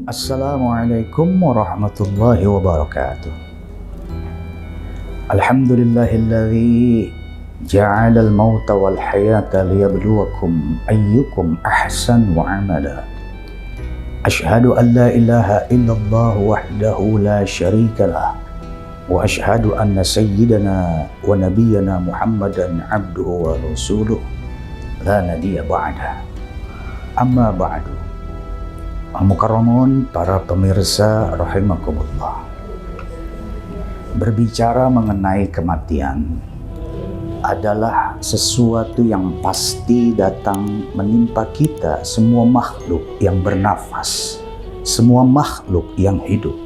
Assalamualaikum warahmatullahi wabarakatuh. Alhamdulillahilladzi ja'alal mauta wal hayata liyabluwakum ayyukum ahsanu amala. Ashhadu an la ilaha illallah wahdahu la syarika lah. Wa ashhadu anna sayyidana wa nabiyyana Muhammadan abduhu wa rasuluh la nabiyya ba'da. Amma ba'du. Mukarramun, para pemirsa rahimakumullah. Berbicara mengenai kematian adalah sesuatu yang pasti datang menimpa kita, semua makhluk yang bernafas, semua makhluk yang hidup.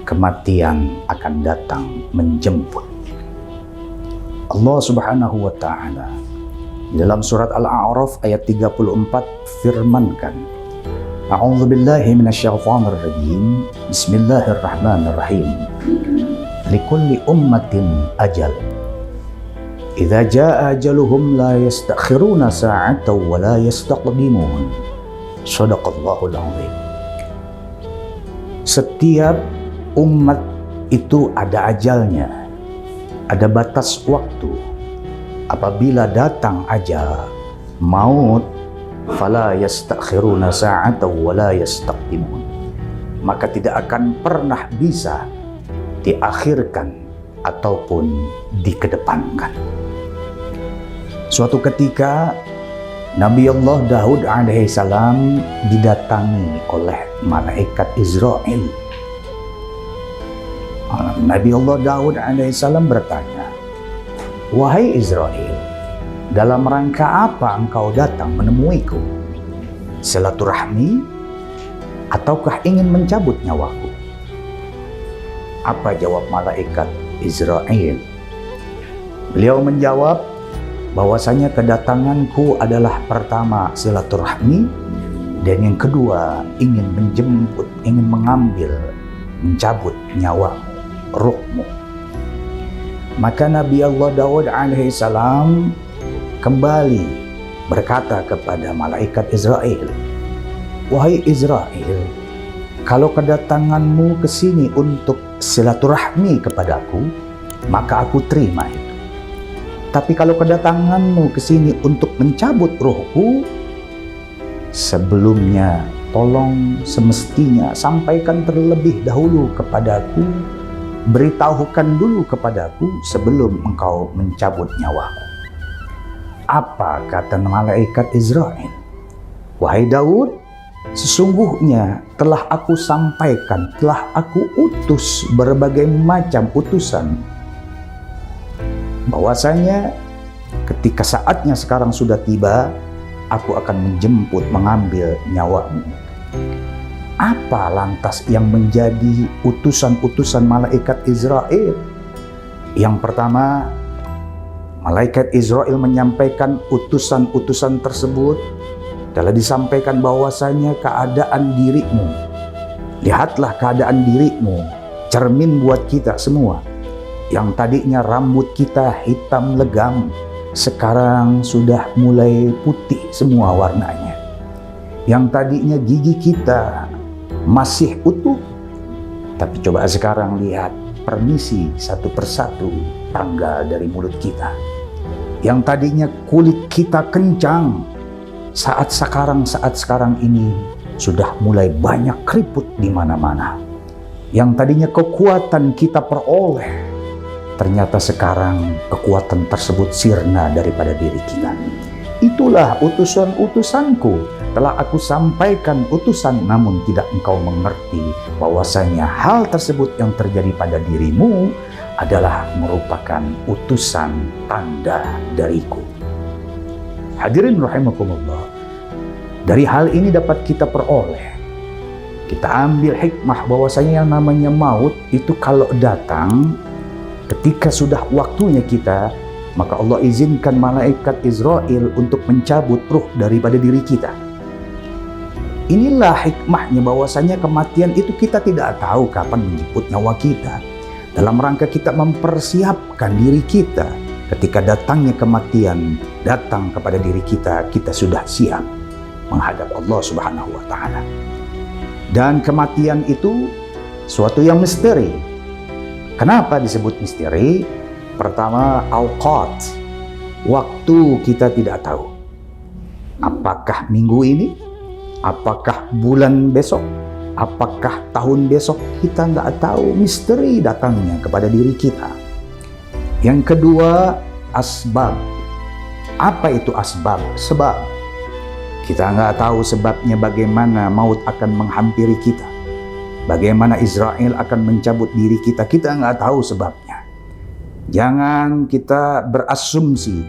Kematian akan datang menjemput. Allah Subhanahu wa taala dalam surat Al-A'raf ayat 34 firmankan, A'udzu billahi minasyaitonir rajim. Bismillahirrahmanirrahim. Likulli ummatin ajal. Idza jaa ajaluhum la yastakhiruna sa'atan wa la yastaqdimun. Shadaqallahul azim. Setiap umat itu ada ajalnya, ada batas waktu. Apabila datang ajal, maut, fala yastakhiruna sa'atan wa la yastaqdimun, maka tidak akan pernah bisa diakhirkan ataupun dikedepankan. Suatu ketika Nabi Allah Daud alaihissalam didatangi oleh malaikat Israel. Nabi Allah Daud alaihissalam bertanya, "Wahai Israel, dalam rangka apa engkau datang menemuiku? Silaturahmi ataukah ingin mencabut nyawaku?" Apa jawab malaikat Israel? Beliau menjawab bahwasanya kedatanganku adalah pertama silaturahmi, dan yang kedua ingin menjemput, ingin mengambil, mencabut nyawamu, ruhmu. Maka Nabi Allah Daud alaihissalam kembali berkata kepada malaikat Israel, "Wahai Israel, kalau kedatanganmu ke sini untuk silaturahmi kepadaku, maka aku terima itu. Tapi kalau kedatanganmu ke sini untuk mencabut ruhku, sebelumnya tolong semestinya sampaikan terlebih dahulu kepadaku, beritahukan dulu kepadaku sebelum engkau mencabut nyawaku." Apa kata malaikat Israel? "Wahai Daud, sesungguhnya telah aku sampaikan, telah aku utus berbagai macam utusan, bahwasanya ketika saatnya sekarang sudah tiba, aku akan menjemput, mengambil nyawamu." Apa lantas yang menjadi utusan-utusan malaikat Israel? Yang pertama, malaikat Israel menyampaikan utusan-utusan tersebut telah disampaikan bahwasanya keadaan dirimu, lihatlah keadaan dirimu, cermin buat kita semua. Yang tadinya rambut kita hitam legam, sekarang sudah mulai putih semua warnanya. Yang tadinya gigi kita masih utuh, tapi coba sekarang lihat, permisi satu persatu tanggal dari mulut kita. Yang tadinya kulit kita kencang, saat sekarang ini sudah mulai banyak keriput di mana-mana. Yang tadinya kekuatan kita peroleh, ternyata sekarang kekuatan tersebut sirna daripada diri kita. Itulah utusan-utusanku. Telah aku sampaikan utusan, namun tidak engkau mengerti bahwasanya hal tersebut yang terjadi pada dirimu adalah merupakan utusan tanda dariku. Hadirin rahimakumullah, dari hal ini dapat kita peroleh, kita ambil hikmah bahwasanya yang namanya maut itu kalau datang, ketika sudah waktunya kita, maka Allah izinkan malaikat Israel untuk mencabut ruh daripada diri kita. Inilah hikmahnya bahwasanya kematian itu kita tidak tahu kapan menjemput nyawa kita. Dalam rangka kita mempersiapkan diri kita, ketika datangnya kematian datang kepada diri kita, kita sudah siap menghadap Allah Subhanahu wa taala. Dan kematian itu suatu yang misteri. Kenapa disebut misteri? Pertama, awqat, waktu kita tidak tahu. Apakah minggu ini? Apakah bulan besok? Apakah tahun besok? Kita nggak tahu. Misteri datangnya kepada diri kita. Yang kedua, asbab. Apa itu asbab? Sebab. Kita nggak tahu sebabnya bagaimana maut akan menghampiri kita. Bagaimana Israel akan mencabut diri kita. Kita nggak tahu sebabnya. Jangan kita berasumsi,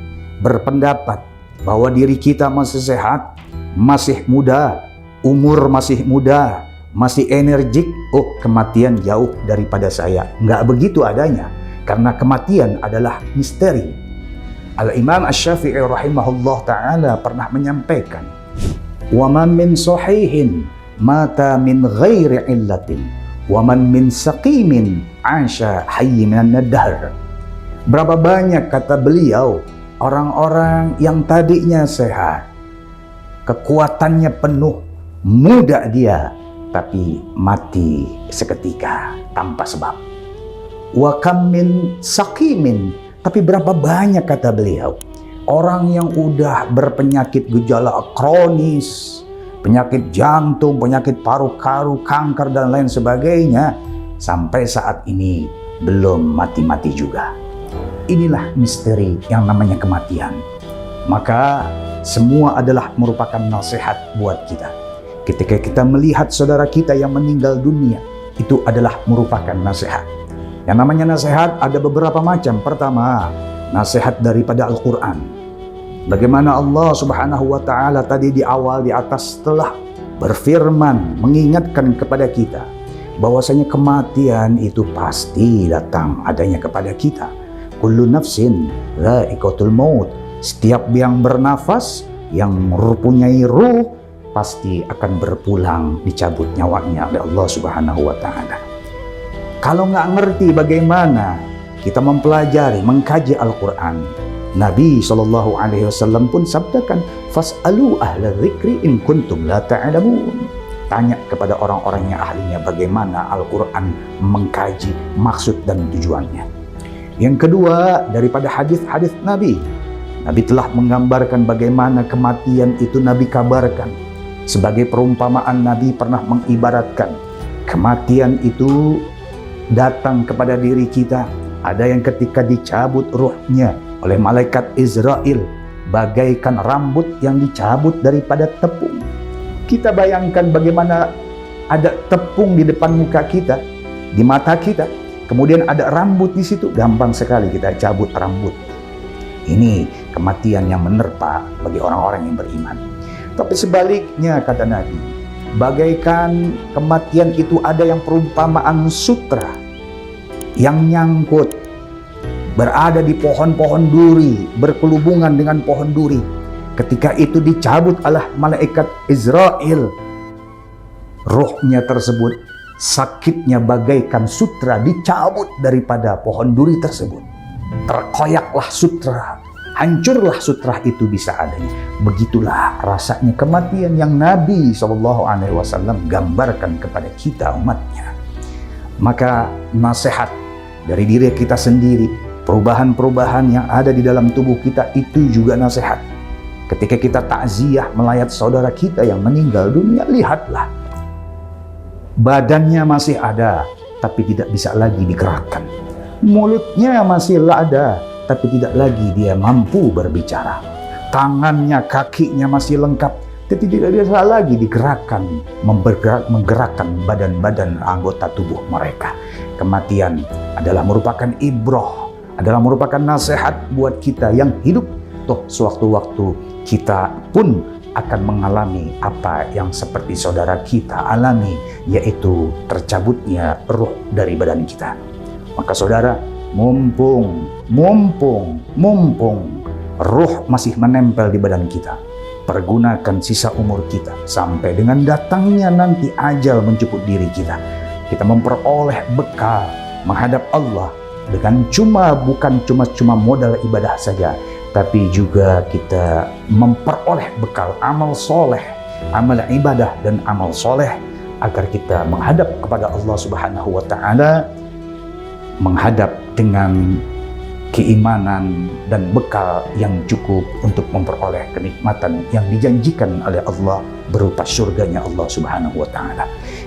berpendapat bahwa diri kita masih sehat, masih muda, umur masih muda, masih energik. Oh, kematian jauh daripada saya. Nggak begitu adanya. Karena kematian adalah misteri. Al-Imam Asy-Syafi'i rahimahullah ta'ala pernah menyampaikan, "Wa man min sahihin mata min ghairi illatin, wa man min saqimin 'asha hayyinan ad-dahr." Berapa banyak, kata beliau, orang-orang yang tadinya sehat, kekuatannya penuh, muda dia, tapi mati seketika tanpa sebab. Wa kam min saqimin, tapi berapa banyak, kata beliau, orang yang udah berpenyakit gejala kronis, penyakit jantung, penyakit paru-paru, kanker dan lain sebagainya, sampai saat ini belum mati-mati juga. Inilah misteri yang namanya kematian. Maka semua adalah merupakan nasihat buat kita. Ketika kita melihat saudara kita yang meninggal dunia, itu adalah merupakan nasihat. Yang namanya nasihat ada beberapa macam. Pertama, nasihat daripada Al-Quran. Bagaimana Allah Subhanahu wa ta'ala tadi di awal di atas telah berfirman, mengingatkan kepada kita bahwasanya kematian itu pasti datang adanya kepada kita. Kullu nafsin dha'iqatul maut. Setiap yang bernafas, yang mempunyai ruh, pasti akan berpulang, dicabut nyawanya oleh Allah Subhanahu wa ta'ala. Kalau nggak ngerti bagaimana kita mempelajari, mengkaji Al-Quran, Nabi SAW pun sabdakan, "Fas'alu ahla dzikri in kuntum la ta'lamun." Tanya kepada orang-orang yang ahlinya bagaimana Al-Quran mengkaji maksud dan tujuannya. Yang kedua, daripada hadis-hadis Nabi. Nabi telah menggambarkan bagaimana kematian itu Nabi kabarkan. Sebagai perumpamaan, Nabi pernah mengibaratkan kematian itu datang kepada diri kita. Ada yang ketika dicabut ruhnya oleh malaikat Israel, bagaikan rambut yang dicabut daripada tepung. Kita bayangkan bagaimana ada tepung di depan muka kita, di mata kita, kemudian ada rambut di situ, gampang sekali kita cabut rambut. Ini kematian yang menerpa bagi orang-orang yang beriman. Tapi sebaliknya, kata Nabi, bagaikan kematian itu ada yang perumpamaan sutra yang nyangkut, berada di pohon-pohon duri, berkelubungan dengan pohon duri. Ketika itu dicabut oleh malaikat Israel, rohnya tersebut, sakitnya bagaikan sutra dicabut daripada pohon duri tersebut. Terkoyaklah sutra, hancurlah sutra itu bisa adanya. Begitulah rasanya kematian yang Nabi SAW gambarkan kepada kita umatnya. Maka nasihat dari diri kita sendiri, perubahan-perubahan yang ada di dalam tubuh kita itu juga nasihat. Ketika kita takziah melayat saudara kita yang meninggal dunia, lihatlah, badannya masih ada tapi tidak bisa lagi digerakkan. Mulutnya masih ada tapi tidak lagi dia mampu berbicara. Tangannya, kakinya masih lengkap tapi tidak bisa lagi digerakkan, menggerakkan badan-badan anggota tubuh mereka. Kematian adalah merupakan ibrah, adalah merupakan nasihat buat kita yang hidup. Toh sewaktu-waktu kita pun akan mengalami apa yang seperti saudara kita alami, yaitu tercabutnya ruh dari badan kita. Maka saudara, mumpung ruh masih menempel di badan kita, pergunakan sisa umur kita sampai dengan datangnya nanti ajal menjemput diri kita. Kita memperoleh bekal menghadap Allah dengan bukan cuma modal ibadah saja, tapi juga kita memperoleh bekal amal soleh, amal ibadah dan amal soleh agar kita menghadap kepada Allah Subhanahu wa taala, menghadap dengan keimanan dan bekal yang cukup untuk memperoleh kenikmatan yang dijanjikan oleh Allah berupa surganya Allah Subhanahu wa taala.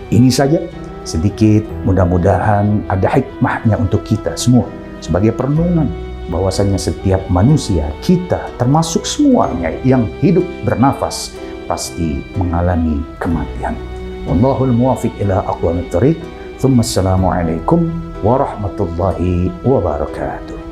Ini saja sedikit, mudah-mudahan ada hikmahnya untuk kita semua sebagai perenungan bahwasanya setiap manusia, kita termasuk semuanya yang hidup bernafas pasti mengalami kematian. Wallahul muwaffiq ila aqwamit thoriq. Assalamualaikum warahmatullahi wabarakatuh.